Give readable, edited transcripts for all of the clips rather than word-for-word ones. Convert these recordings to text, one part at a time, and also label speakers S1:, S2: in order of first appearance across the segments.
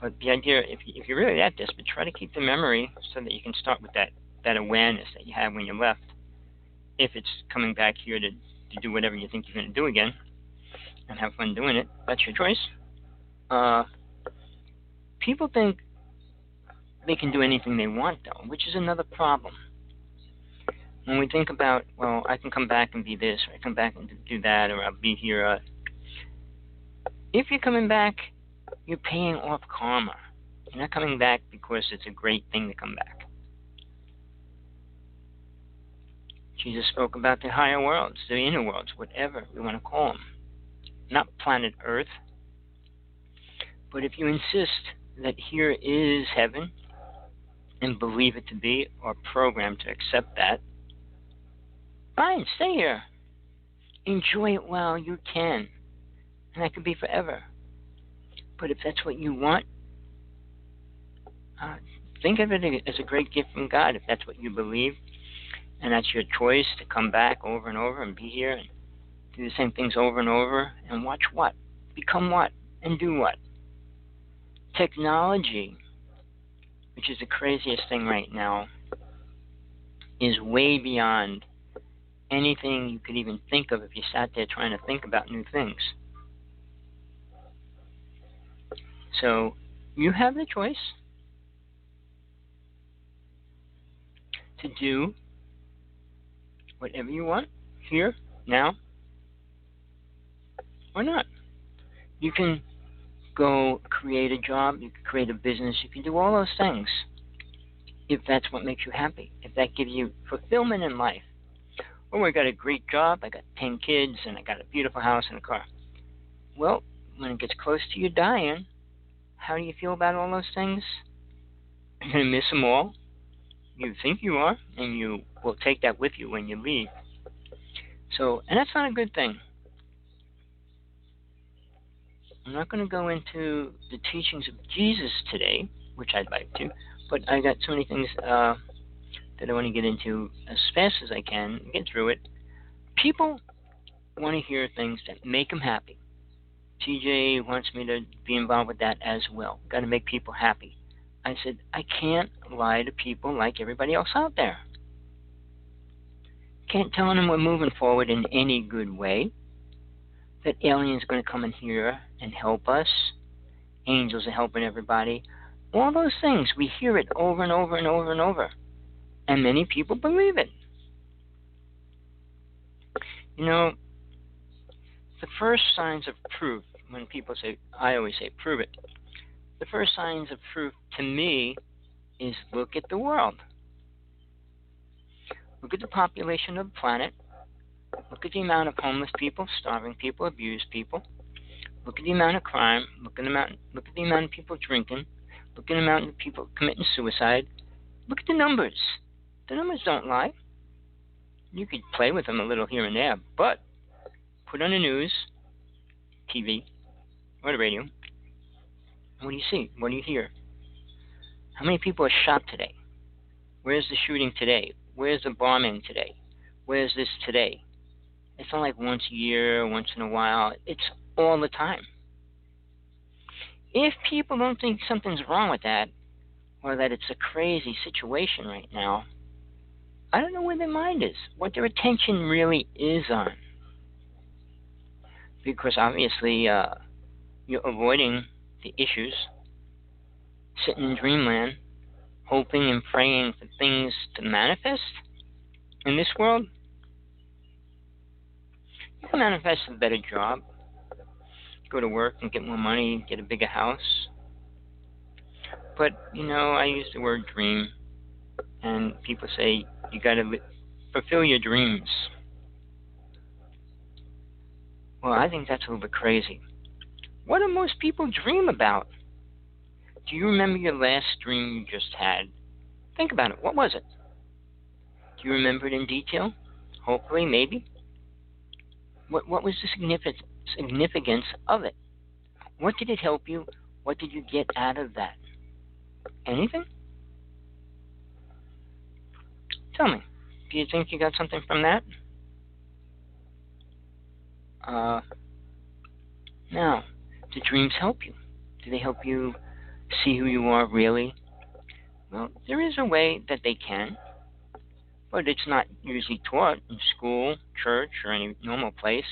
S1: But the idea, if you're really that desperate, try to keep the memory so that you can start with that awareness that you had when you left. If it's coming back here to do whatever you think you're going to do again and have fun doing it, that's your choice. People think they can do anything they want, though, which is another problem. When we think about, well, I can come back and be this, or I come back and do that, or I'll be here. If you're coming back, you're paying off karma. You're not coming back because it's a great thing to come back. Jesus spoke about the higher worlds, the inner worlds, whatever we want to call them. Not planet Earth. But if you insist that here is heaven and believe it to be, or programmed to accept that, fine, stay here. Enjoy it while you can. And that could be forever. But if that's what you want, think of it as a great gift from God, if that's what you believe. And that's your choice to come back over and over and be here and do the same things over and over and watch what? Become what? And do what? Technology, which is the craziest thing right now, is way beyond anything you could even think of if you sat there trying to think about new things. So you have the choice to do whatever you want here, now, or not. You can go create a job, you can create a business, you can do all those things if that's what makes you happy, if that gives you fulfillment in life. Oh, I got a great job, I got 10 kids, and I got a beautiful house and a car. Well, when it gets close to you dying, how do you feel about all those things? You're going to miss them all. You think you are, and you will take that with you when you leave. So, and that's not a good thing. I'm not going to go into the teachings of Jesus today, which I'd like to, but I got so many things that I want to get into as fast as I can, get through it. People want to hear things that make them happy. TJ wants me to be involved with that as well. Got to make people happy. I said, I can't lie to people like everybody else out there. Can't tell them we're moving forward in any good way. That aliens are going to come in here and help us. Angels are helping everybody. All those things, we hear it over and over and over and over. And many people believe it. You know, the first signs of proof, when people say, I always say, prove it. The first signs of proof to me is look at the world. Look at the population of the planet. Look at the amount of homeless people, starving people, abused people. Look at the amount of crime. Look at the amount of people drinking. Look at the amount of people committing suicide. Look at the numbers. The numbers don't lie. You could play with them a little here and there, but put on the news, TV, or the radio. What do you see? What do you hear? How many people are shot today? Where's the shooting today? Where's the bombing today? Where's this today? It's not like once a year, once in a while. It's all the time. If people don't think something's wrong with that, or that it's a crazy situation right now, I don't know where their mind is, what their attention really is on. Because obviously you're avoiding the issues, sitting in dreamland, hoping and praying for things to manifest in this world. You can manifest a better job, go to work and get more money, get a bigger house. But, you know, I use the word dream, and people say you got to fulfill your dreams. Well, I think that's a little bit crazy. What do most people dream about? Do you remember your last dream you just had? Think about it. What was it? Do you remember it in detail? Hopefully, maybe. What was the significance of it? What did it help you? What did you get out of that? Anything? Tell me. Do you think you got something from that? Now, do dreams help you? Do they help you see who you are really? Well, there is a way that they can, but it's not usually taught in school, church, or any normal place.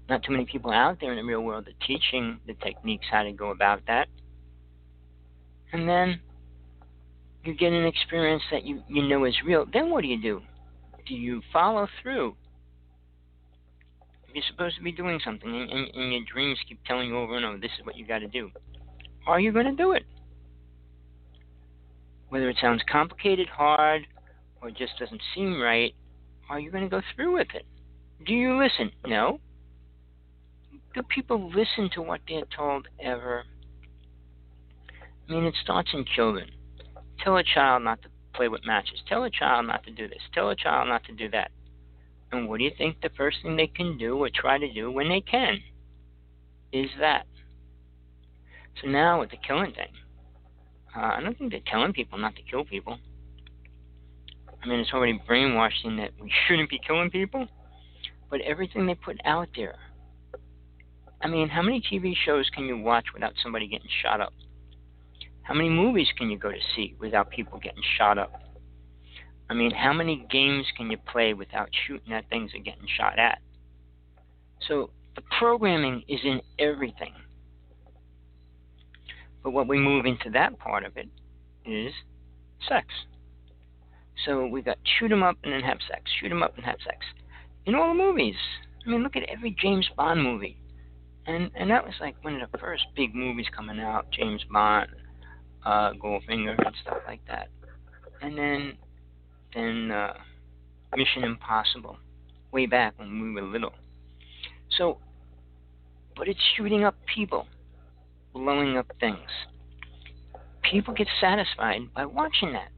S1: Not too many people out there in the real world are teaching the techniques how to go about that. And then you get an experience that you know is real. Then what do? Do you follow through? If you're supposed to be doing something and your dreams keep telling you over and over, this is what you got to do, are you going to do it? Whether it sounds complicated, hard, or just doesn't seem right, are you going to go through with it? Do you listen? No. Do people listen to what they're told ever? I mean, it starts in children. Tell a child not to play with matches. Tell a child not to do this. Tell a child not to do that. And what do you think the first thing they can do or try to do when they can is that? So now with the killing thing, I don't think they're telling people not to kill people. I mean, it's already brainwashed in that we shouldn't be killing people. But everything they put out there, I mean, how many TV shows can you watch without somebody getting shot up? How many movies can you go to see without people getting shot up? I mean, how many games can you play without shooting at things and getting shot at? So the programming is in everything. But what we move into that part of it is sex. So we got shoot 'em up and then have sex, shoot 'em up and have sex. In all the movies. I mean, look at every James Bond movie. And that was like one of the first big movies coming out, James Bond, Goldfinger and stuff like that. And then Mission Impossible, way back when we were little. So, but it's shooting up people, blowing up things. People get satisfied by watching that.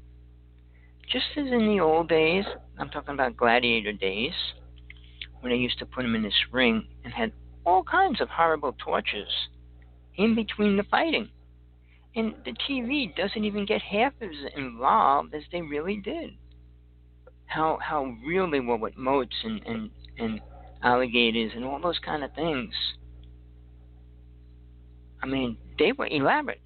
S1: Just as in the old days, I'm talking about gladiator days, when they used to put them in this ring and had all kinds of horrible tortures in between the fighting. And the TV doesn't even get half as involved as they really did. How real they were with moats and alligators and all those kind of things. I mean, they were elaborate.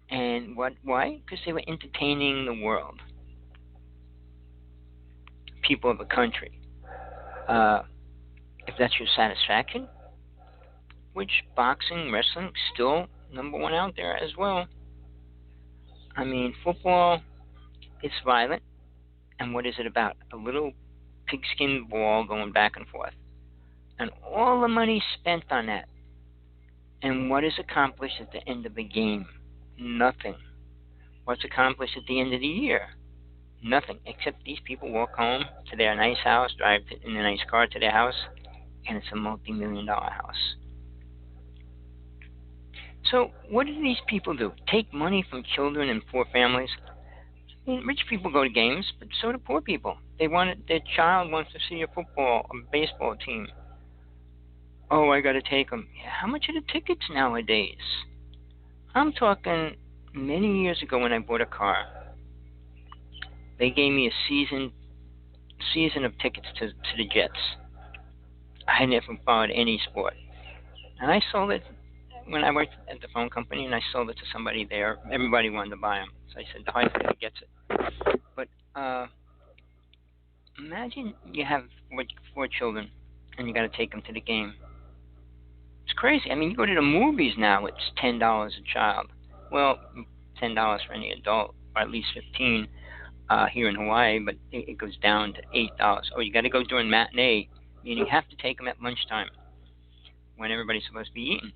S1: And why? Because they were entertaining the world. People of a country. If that's your satisfaction, which boxing, wrestling, still number one out there as well. I mean, football, it's violent. And what is it about? A little pigskin ball going back and forth. And all the money spent on that. And what is accomplished at the end of the game? Nothing. What's accomplished at the end of the year? Nothing. Except these people walk home to their nice house, drive in a nice car to their house, and it's a multi-million-dollar house. So what do these people do? Take money from children and poor families? I mean, rich people go to games, but so do poor people. Their child wants to see a football, a baseball team. Oh, I got to take them. Yeah, how much are the tickets nowadays? I'm talking many years ago when I bought a car. They gave me a season of tickets to the Jets. I never followed any sport. And I sold it when I worked at the phone company, and I sold it to somebody there. Everybody wanted to buy them. So I said, the high guy gets it. But imagine you have four children, and you got to take them to the game. It's crazy. I mean, you go to the movies now, it's $10 a child. Well, $10 for any adult, or at least $15 here in Hawaii, but it goes down to $8. Oh, you got to go during matinee, meaning you have to take them at lunchtime when everybody's supposed to be eating.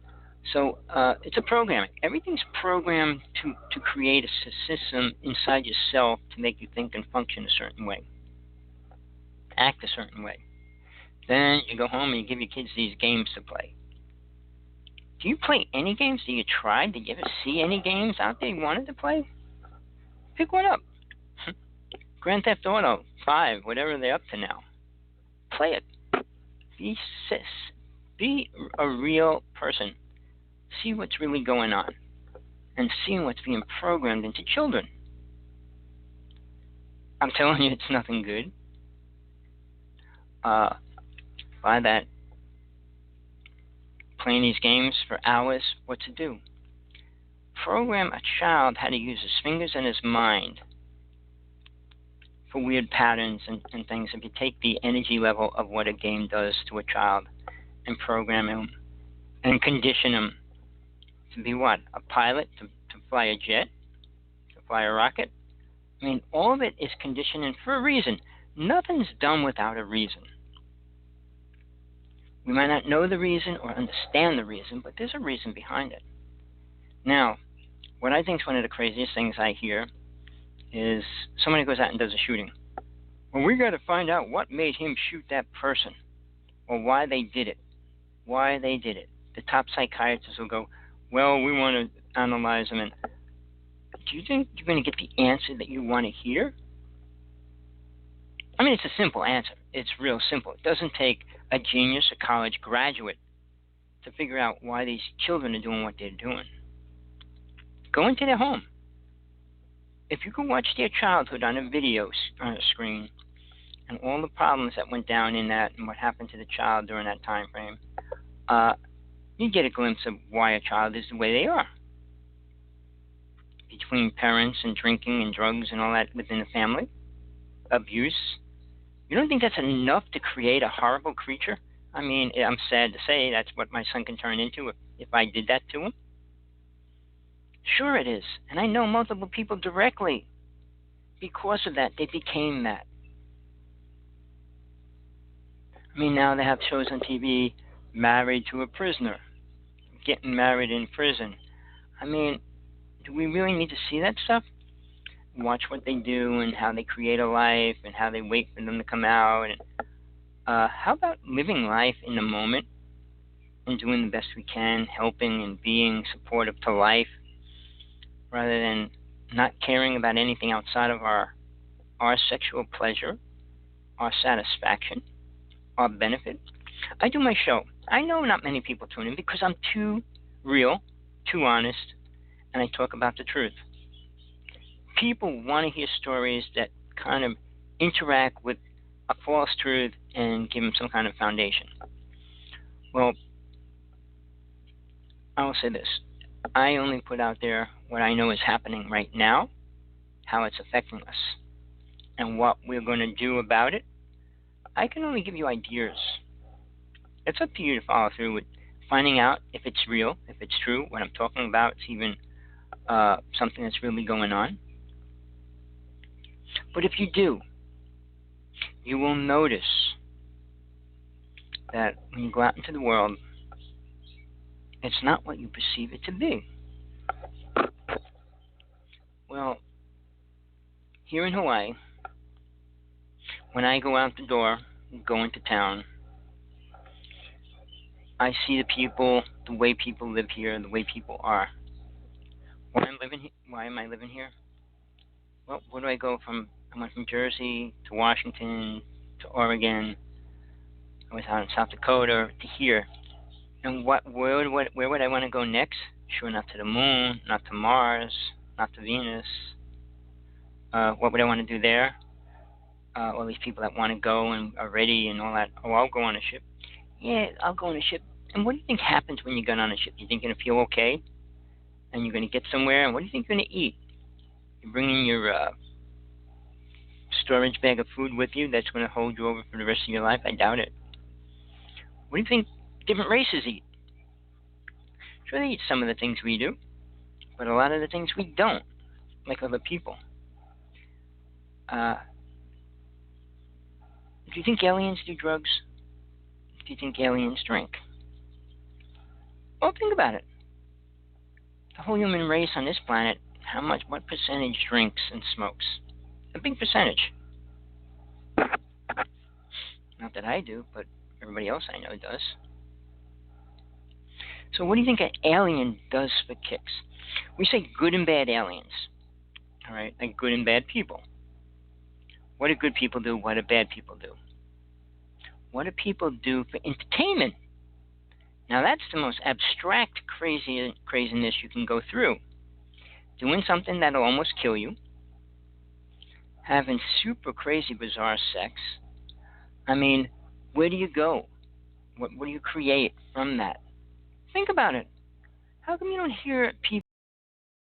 S1: So it's a programming. Everything's programmed to create a system inside yourself to make you think and function a certain way, act a certain way. Then you go home and you give your kids these games to play. Do you play any games? Do you try? Did you ever see any games out there you wanted to play? Pick one up. Grand Theft Auto 5, whatever they're up to now. Play it. Be a real person. See what's really going on. And see what's being programmed into children. I'm telling you, it's nothing good. By that, playing these games for hours, what to do? program a child how to use his fingers and his mind for weird patterns and things, if you take the energy level of what a game does to a child and program him and condition him to be what? A pilot, to fly a jet, to fly a rocket? I mean, all of it is conditioning for a reason. Nothing's done without a reason. We might not know the reason or understand the reason, but there's a reason behind it. Now, what I think is one of the craziest things I hear is somebody goes out and does a shooting. Well, we got to find out what made him shoot that person, or why they did it. Why they did it. The top psychiatrists will go, well, we want to analyze them. And do you think you're going to get the answer that you want to hear? I mean, it's a simple answer. It's real simple. It doesn't take a genius or college graduate to figure out why these children are doing what they're doing. Go into their home. If you can watch their childhood on a video on a screen and all the problems that went down in that and what happened to the child during that time frame, you get a glimpse of why a child is the way they are. Between parents and drinking and drugs and all that within the family, abuse. You don't think that's enough to create a horrible creature? I mean, I'm sad to say that's what my son can turn into if I did that to him. Sure it is. And I know multiple people directly. Because of that, they became that. I mean, now they have shows on TV, Married to a Prisoner, getting married in prison. I mean, do we really need to see that stuff? Watch what they do and how they create a life and how they wait for them to come out. And how about living life in the moment and doing the best we can, helping and being supportive to life, rather than not caring about anything outside of our sexual pleasure, our satisfaction, our benefit. I do my show. I know not many people tune in because I'm too real, too honest, and I talk about the truth. People want to hear stories that kind of interact with a false truth and give them some kind of foundation. Well, I will say this. I only put out there what I know is happening right now, how it's affecting us, and what we're going to do about it. I can only give you ideas. It's up to you to follow through with finding out if it's real, if it's true, what I'm talking about, it's even something that's really going on. But if you do, you will notice that when you go out into the world, it's not what you perceive it to be. Well, here in Hawaii, when I go out the door, go into town, I see the people, the way people live here, the way people are. Why am I living here? Well, where do I go from? I went from Jersey to Washington to Oregon. I was out in South Dakota to here. And where would I want to go next? Sure, not to the moon, not to Mars, not to Venus. What would I want to do there? All these people that want to go and are ready and all that. Oh, I'll go on a ship. Yeah, I'll go on a ship. And what do you think happens when you get on a ship? You think you're going to feel okay? And you're going to get somewhere? And what do you think you're going to eat? You're bringing your storage bag of food with you that's going to hold you over for the rest of your life? I doubt it. What do you think different races eat? Sure, they eat some of the things we do, but a lot of the things we don't, like other people. Do you think aliens do drugs? Do you think aliens drink? Well, think about it. The whole human race on this planet, what percentage drinks and smokes? A big percentage. Not that I do, but everybody else I know does. So what do you think an alien does for kicks? We say good and bad aliens. All right, like good and bad people. What do good people do? What do bad people do? What do people do for entertainment? Now that's the most abstract craziness you can go through. Doing something that'll almost kill you. Having super crazy, bizarre sex. I mean, where do you go? What do you create from that? Think about it. How come you don't hear people